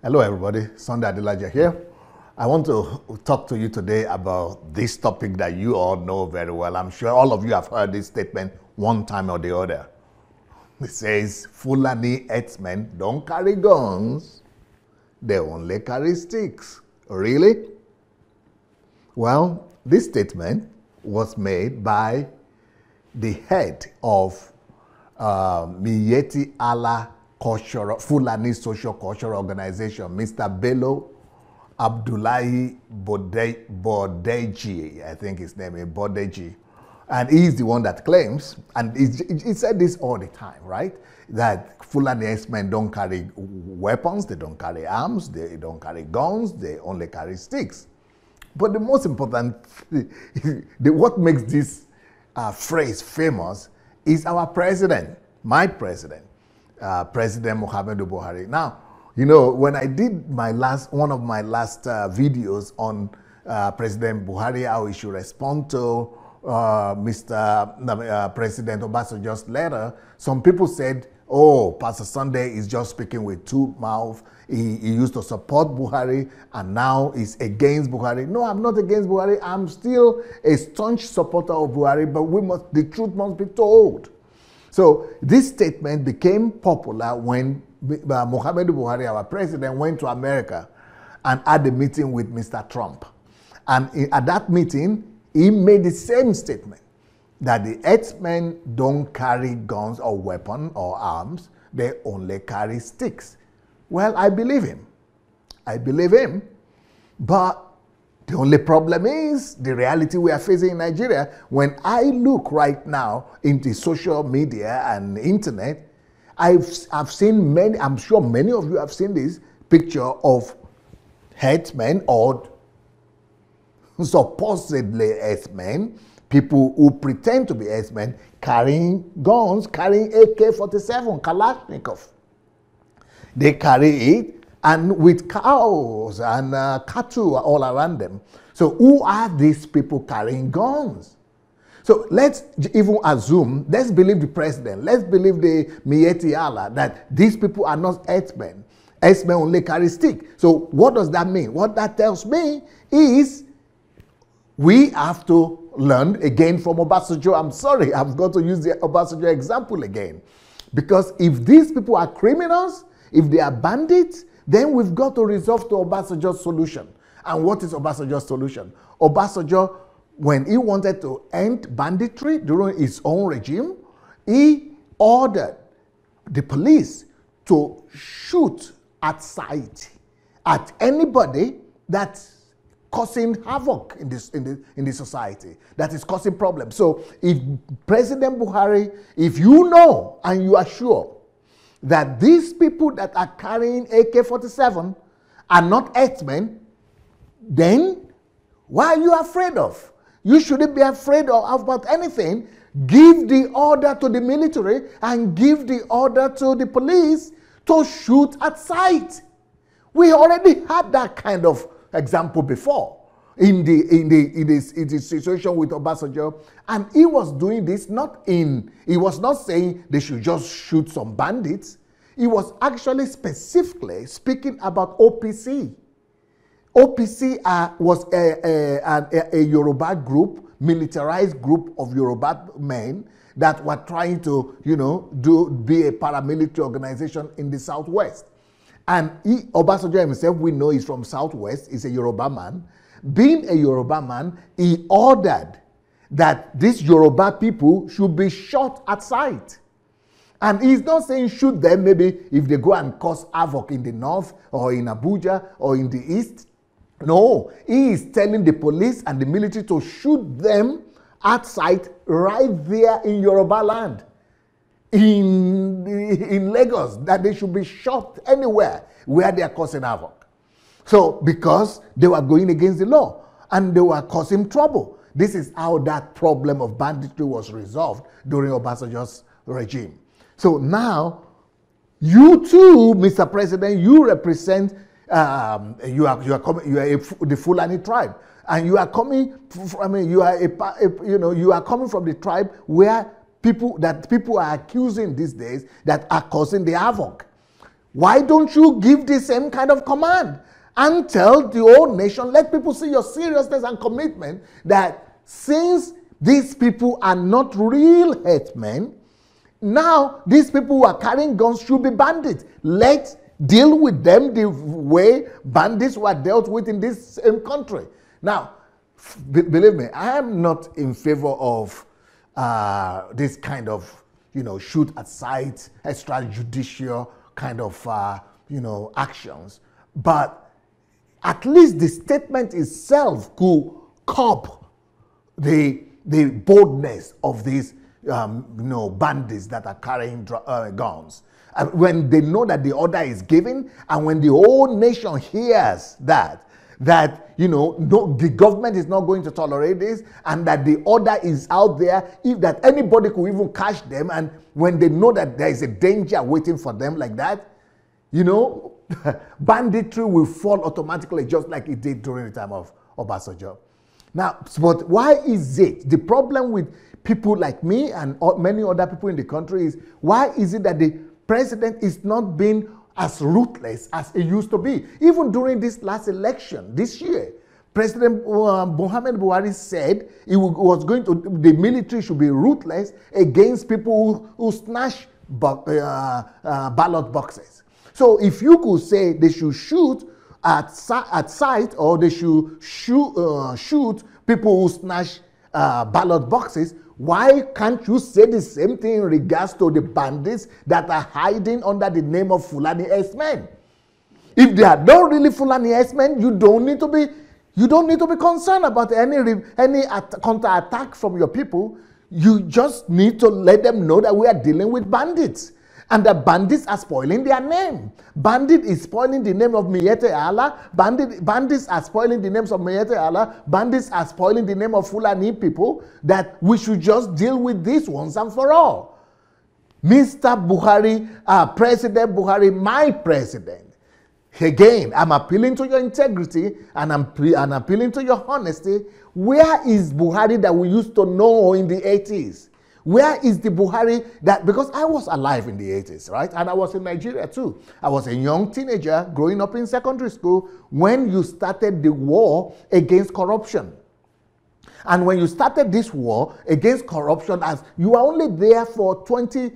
Hello everybody, Sunday Adelaja here. I want to talk to you today about this topic that you all know very well. I'm sure all of you have heard this statement one time or the other. It says, Fulani herdsmen don't carry guns, they only carry sticks. Really? Well, this statement was made by the head of Miyeti Allah Fulani Social Cultural Organization, Mr. Bello Abdullahi Bodeji, I think his name is Bodeji. And he's the one that claims, and he said this all the time, right? That Fulani herdsmen don't carry weapons, they don't carry arms, they don't carry guns, they only carry sticks. But the most important, what makes this phrase famous is our president, my president. President Muhammadu Buhari. Now, you know, when I did one of my last videos on President Buhari, how he should respond to President Obasanjo's letter, some people said, oh, Pastor Sunday is just speaking with two mouths. He used to support Buhari and now he's against Buhari. No, I'm not against Buhari. I'm still a staunch supporter of Buhari, but the truth must be told. So this statement became popular when Muhammadu Buhari, our president, went to America and had a meeting with Mr. Trump. And at that meeting, he made the same statement that the herdsmen don't carry guns or weapons or arms, they only carry sticks. Well, I believe him. I believe him. But the only problem is the reality we are facing in Nigeria. When I look right now into social media and internet, I've seen many, I'm sure many of you have seen this picture of herdsmen or supposedly herdsmen, people who pretend to be herdsmen, carrying guns, carrying AK-47, Kalashnikov. They carry it, and with cows and cattle all around them. So who are these people carrying guns? So let's even assume, let's believe the president, let's believe the Miyeti Allah, that these people are not herdsmen. Herdsmen only carry stick. So what does that mean? What that tells me is we have to learn again from Obasanjo. I'm sorry, I've got to use the Obasanjo example again. Because if these people are criminals, if they are bandits, then we've got to resolve to Obasanjo's solution. And what is Obasanjo's solution? Obasanjo, when he wanted to end banditry during his own regime, he ordered the police to shoot at sight at anybody that's causing havoc in the society, that is causing problems. So if President Buhari, if you know and you are sure that these people that are carrying AK-47 are not herdsmen, then what are you afraid of? You shouldn't be afraid about anything. Give the order to the military and give the order to the police to shoot at sight. We already had that kind of example before in the situation with Obasanjo, and he was doing this he was not saying they should just shoot some bandits. He was actually specifically speaking about OPC. OPC was a Yoruba group, militarized group of Yoruba men that were trying to, be a paramilitary organization in the Southwest. And Obasanjo himself, we know he's from Southwest, he's a Yoruba man. Being a Yoruba man, he ordered that these Yoruba people should be shot at sight. And he's not saying shoot them maybe if they go and cause havoc in the north or in Abuja or in the east. No, he is telling the police and the military to shoot them at sight right there in Yoruba land. In Lagos, that they should be shot anywhere where they are causing havoc. So, because they were going against the law and they were causing trouble. This is how that problem of banditry was resolved during Obasanjo's regime. So now, you too, Mr. President, you represent, you are the Fulani tribe. And you are coming from, you are coming from the tribe where people are accusing these days that are causing the havoc. Why don't you give the same kind of command and tell the whole nation, let people see your seriousness and commitment, that since these people are not real herdsmen, now these people who are carrying guns should be bandits. Let's deal with them the way bandits were dealt with in this same country. Now, believe me, I am not in favor of this kind of, shoot at sight, extrajudicial kind of, actions. But at least the statement itself could curb the boldness of these, bandits that are carrying guns. When they know that the order is given, and when the whole nation hears that the government is not going to tolerate this, and that the order is out there, if that anybody could even catch them, and when they know that there is a danger waiting for them like that, banditry will fall automatically, just like it did during the time of Obasanjo. Now, but why is it the problem with people like me and many other people in the country is, why is it that the president is not being as ruthless as it used to be? Even during this last election this year, President Muhammad Buhari said the military should be ruthless against people who snatch ballot boxes. So if you could say they should shoot at sight, or they should shoot people who snatch ballot boxes, why can't you say the same thing in regards to the bandits that are hiding under the name of Fulani Herdsmen? If they are not really Fulani Herdsmen, you don't need to be concerned about any counter-attack from your people. You just need to let them know that we are dealing with bandits. And the bandits are spoiling their name. Bandit is spoiling the name of Miyetti Allah. Bandits are spoiling the names of Miyetti Allah. Bandits are spoiling the name of Fulani people, that we should just deal with these once and for all. Mr. Buhari, President Buhari, my president. Again, I'm appealing to your integrity, and I'm appealing to your honesty. Where is Buhari that we used to know in the 80s? Where is the Buhari that, because I was alive in the 80s, right? And I was in Nigeria too. I was a young teenager growing up in secondary school when you started the war against corruption. And when you started this war against corruption, as you were only there for 20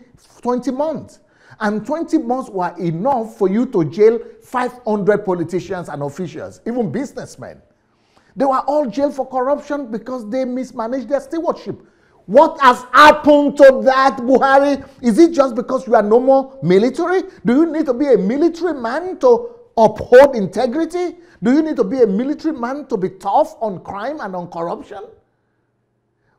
months. And 20 months were enough for you to jail 500 politicians and officials, even businessmen. They were all jailed for corruption because they mismanaged their stewardship. What has happened to that, Buhari? Is it just because you are no more military? Do you need to be a military man to uphold integrity? Do you need to be a military man to be tough on crime and on corruption?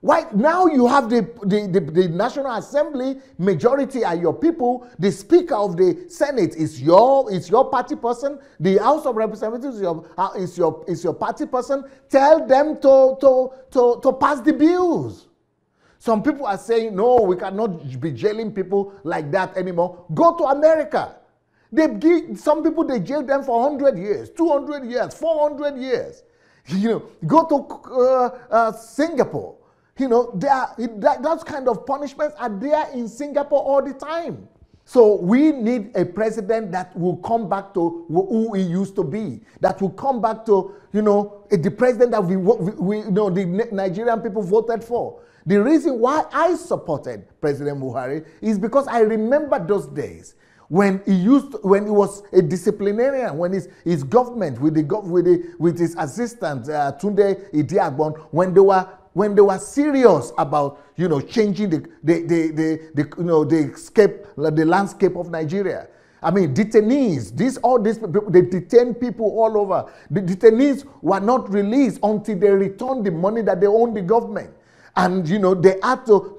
Why now you have the National Assembly, majority are your people. The Speaker of the Senate is your party person. The House of Representatives is your party person. Tell them to pass the bills. Some people are saying, no, we cannot be jailing people like that anymore. Go to America. Some people, they jail them for 100 years, 200 years, 400 years. Go to Singapore. Those kind of punishments are there in Singapore all the time. So we need a president that will come back to who he used to be. That will come back to, the president that the Nigerian people voted for. The reason why I supported President Buhari is because I remember those days when he was a disciplinarian, when his government with his assistant Tunde Idiagbon, when they were serious about changing the landscape of Nigeria. I mean, detainees, all these people, they detain people all over. The detainees were not released until they returned the money that they owed the government. And, they had to,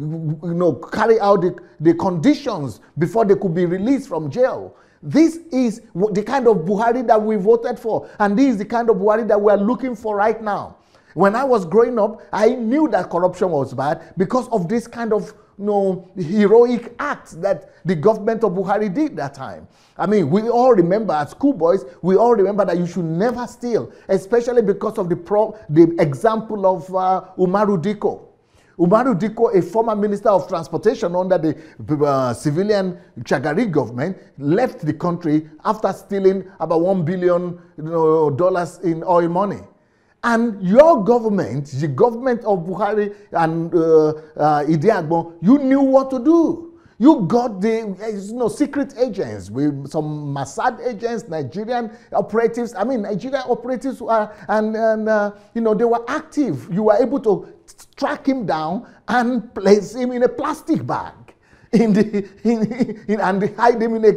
carry out the conditions before they could be released from jail. This is the kind of Buhari that we voted for. And this is the kind of Buhari that we are looking for right now. When I was growing up, I knew that corruption was bad because of this kind of heroic acts that the government of Buhari did that time. I mean, we all remember as schoolboys, we all remember that you should never steal, especially because of the example of Umaru Diko. Umaru Diko, a former Minister of Transportation under the civilian Chagari government, left the country after stealing about $1 billion in oil money. And your government, the government of Buhari and Idi Agbon, you knew what to do. You got the secret agents, with some Mossad agents, Nigerian operatives. I mean, Nigerian operatives were, they were active. You were able to track him down and place him in a plastic bag, and hide him in a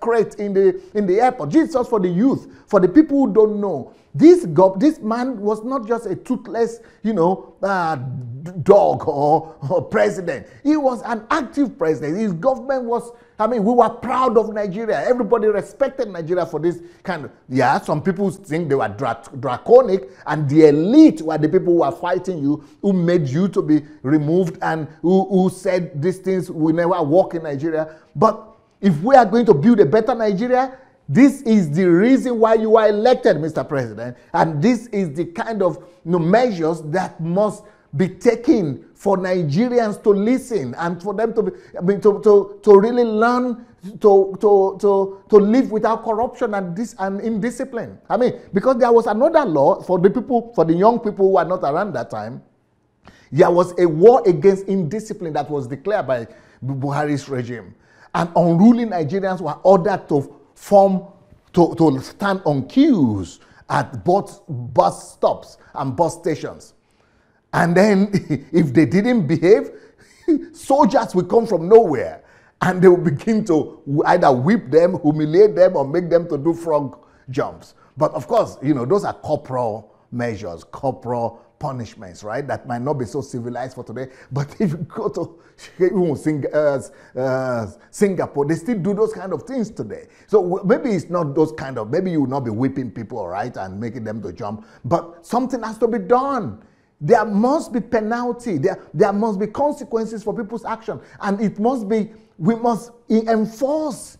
crate in the airport. Jesus for the youth, for the people who don't know. This man was not just a toothless, dog or president. He was an active president. His government was, we were proud of Nigeria. Everybody respected Nigeria for this kind of, some people think they were draconic, and the elite were the people who were fighting you, who made you to be removed, and who said these things will never work in Nigeria. But if we are going to build a better Nigeria, this is the reason why you are elected, Mr. President, and this is the kind of measures that must be taken for Nigerians to listen and for them to really learn to live without corruption and indiscipline. Because there was another law for the young people who were not around that time. There was a war against indiscipline that was declared by Buhari's regime, and unruly Nigerians were ordered to stand on queues at both bus stops and bus stations. And then if they didn't behave, soldiers will come from nowhere and they will begin to either whip them, humiliate them, or make them to do frog jumps. But of course, those are corporal measures, corporal punishments, right? That might not be so civilized for today. But if you go to Singapore, they still do those kind of things today. So maybe it's not those kind of, maybe you will not be whipping people, right, and making them to jump. But something has to be done. There must be penalty. There must be consequences for people's action. And we must enforce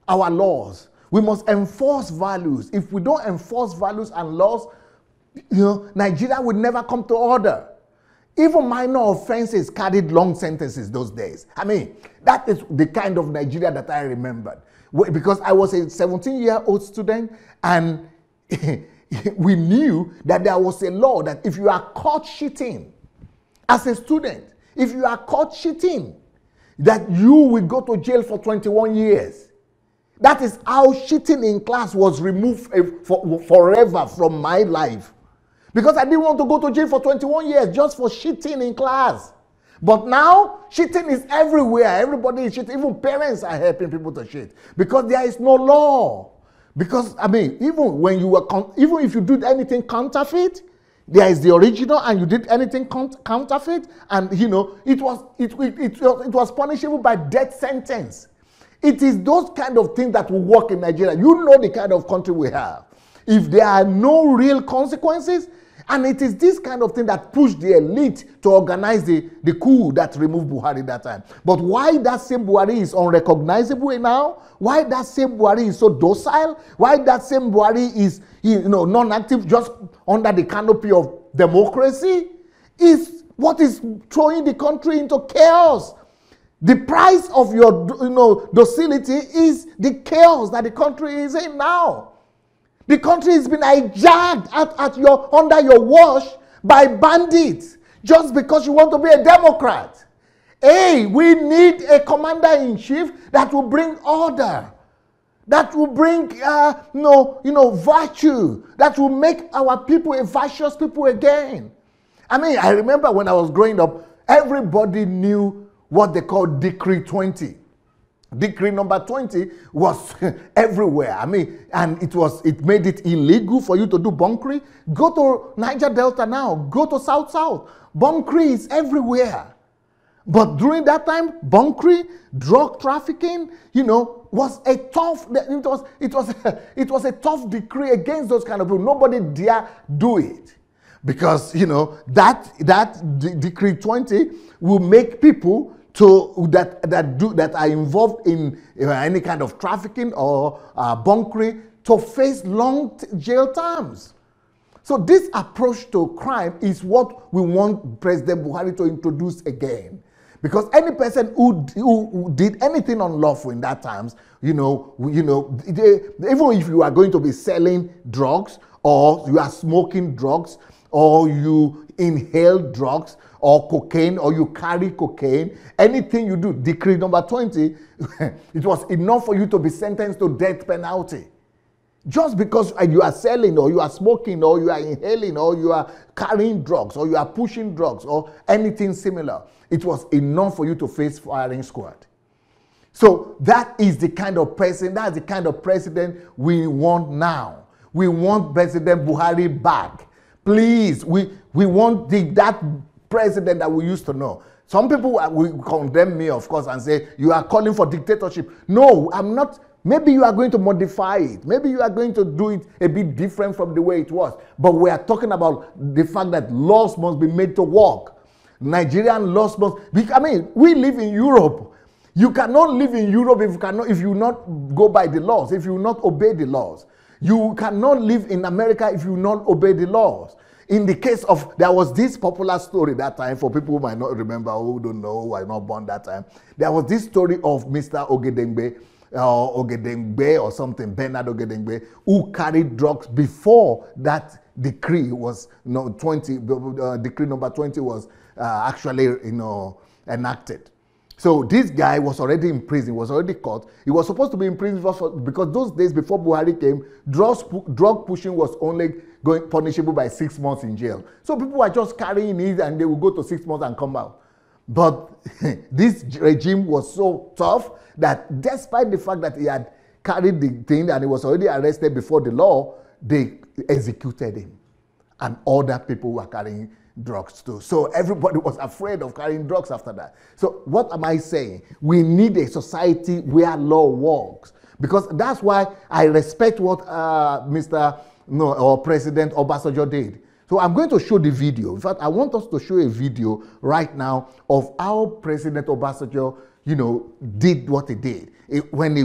our laws. We must enforce values. If we don't enforce values and laws, Nigeria would never come to order. Even minor offenses carried long sentences those days. That is the kind of Nigeria that I remembered. Because I was a 17-year-old student, and we knew that there was a law that if you are caught cheating as a student, if you are caught cheating, that you will go to jail for 21 years. That is how cheating in class was removed forever from my life. Because I didn't want to go to jail for 21 years just for cheating in class. But now, cheating is everywhere. Everybody is cheating. Even parents are helping people to cheat. Because there is no law. Because, even if you did anything counterfeit, there is the original, and you did anything counterfeit, and, it was punishable by death sentence. It is those kind of things that will work in Nigeria. You know the kind of country we have. If there are no real consequences, and it is this kind of thing that pushed the elite to organize the coup that removed Buhari that time. But why that same Buhari is unrecognizable now? Why that same Buhari is so docile? Why that same Buhari is non-active, just under the canopy of democracy? Is what is throwing the country into chaos. The price of your docility is the chaos that the country is in now. The country has been hijacked under your watch by bandits just because you want to be a Democrat. Hey, we need a commander-in-chief that will bring order, that will bring virtue, that will make our people a virtuous people again. I remember when I was growing up, everybody knew what they called Decree 20. Decree number 20 was everywhere. And it made it illegal for you to do bunkering. Go to Niger Delta now. Go to South. Bunkering is everywhere. But during that time, bunkering, drug trafficking, was a tough. It was a tough decree against those kind of people. Nobody dare do it, because that Decree 20 will make people that are involved in any kind of trafficking or bunkering to face long jail terms. So this approach to crime is what we want President Buhari to introduce again. Because any person who did anything unlawful in that times, even if you are going to be selling drugs, or you are smoking drugs, or you inhale drugs, or cocaine, or you carry cocaine, anything you do, decree number 20, it was enough for you to be sentenced to death penalty. Just because you are selling, or you are smoking, or you are inhaling, or you are carrying drugs, or you are pushing drugs, or anything similar, it was enough for you to face firing squad. So that is the kind of person, that's the kind of president we want now. We want President Buhari back. Please, we want that president that we used to know. Some people will condemn me, of course, and say, you are calling for dictatorship. No, I'm not. Maybe you are going to modify it. Maybe you are going to do it a bit different from the way it was. But we are talking about the fact that laws must be made to work. Nigerian laws must. We live in Europe. You cannot live in Europe if you not go by the laws, if you not obey the laws. You cannot live in America if you not obey the laws. In the case of, there was this popular story that time, for people who might not remember, who don't know, who are not born that time. There was this story of Mr. Ogedengbe or something, Bernard Ogedengbe, who carried drugs before that decree was, decree number 20 was actually, enacted. So this guy was already in prison, was already caught. He was supposed to be in prison because those days before Buhari came, drug pushing was only punishable by 6 months in jail. So people were just carrying it and they would go to 6 months and come out. But this regime was so tough that despite the fact that he had carried the thing and he was already arrested before the law, they executed him. And other people were carrying drugs too. So everybody was afraid of carrying drugs after that. So what am I saying? We need a society where law works. Because that's why I respect what President Obasanjo did. So I'm going to show the video. In fact, I want us to show a video right now of how President Obasanjo, did what he did. When he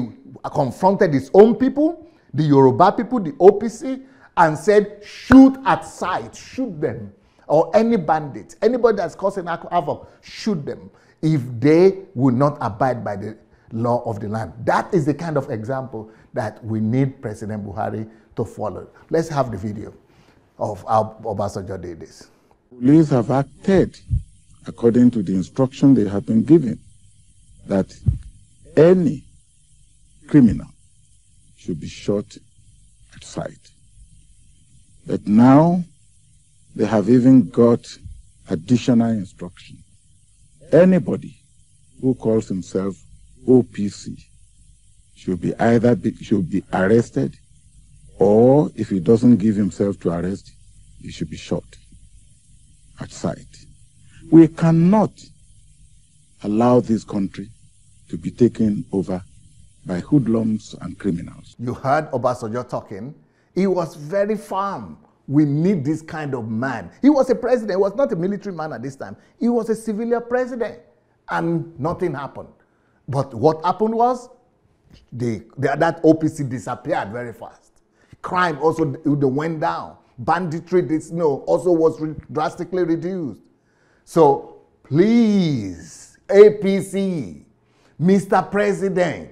confronted his own people, the Yoruba people, the OPC, and said, shoot at sight, shoot them. Or any bandit, anybody that's causing havoc, shoot them if they will not abide by the law of the land. That is the kind of example that we need President Buhari to follow. Let's have the video of how Obasanjo did this. Police have acted according to the instruction they have been given that any criminal should be shot at sight. But now they have even got additional instruction. Anybody who calls himself OPC should be arrested, or if he doesn't give himself to arrest, he should be shot at sight. We cannot allow this country to be taken over by hoodlums and criminals. You heard Obasanjo talking. He was very firm. We need this kind of man. He was a president. He was not a military man at this time. He was a civilian president. And nothing happened. But what happened was, that OPC disappeared very fast. Crime also went down. Banditry also was drastically reduced. So please, APC, Mr. President,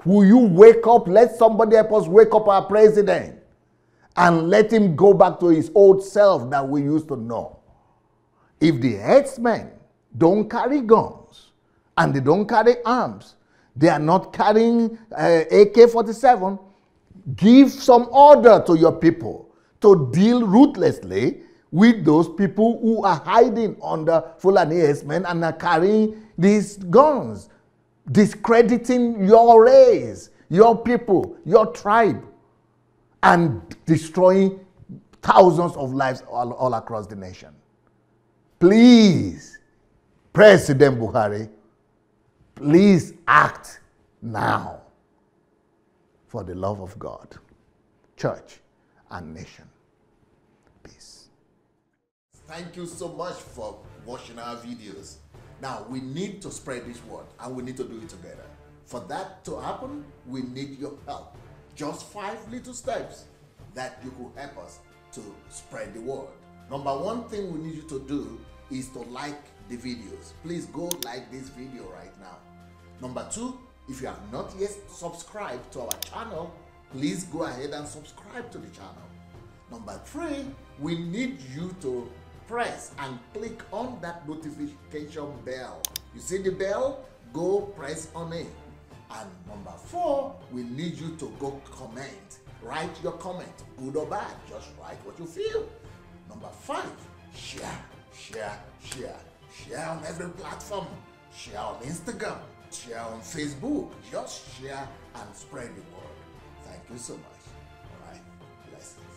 will you wake up? Let somebody help us wake up our president. And let him go back to his old self that we used to know. If the herdsmen don't carry guns and they don't carry arms, they are not carrying AK-47, give some order to your people to deal ruthlessly with those people who are hiding under Fulani herdsmen and are carrying these guns, discrediting your race, your people, your tribe, and destroying thousands of lives all across the nation. Please, President Buhari, please act now for the love of God, church, and nation. Peace. Thank you so much for watching our videos. Now, we need to spread this word, and we need to do it together. For that to happen, we need your help. Just 5 little steps that you could help us to spread the word. Number one thing we need you to do is to like the videos. Please go like this video right now. Number two, if you have not yet subscribed to our channel, please go ahead and subscribe to the channel. Number three, we need you to press and click on that notification bell. You see the bell? Go press on it. And number four, we need you to go comment. Write your comment, good or bad, just write what you feel. Number five, share on every platform. Share on Instagram, share on Facebook. Just share and spread the word. Thank you so much. All right, blessings.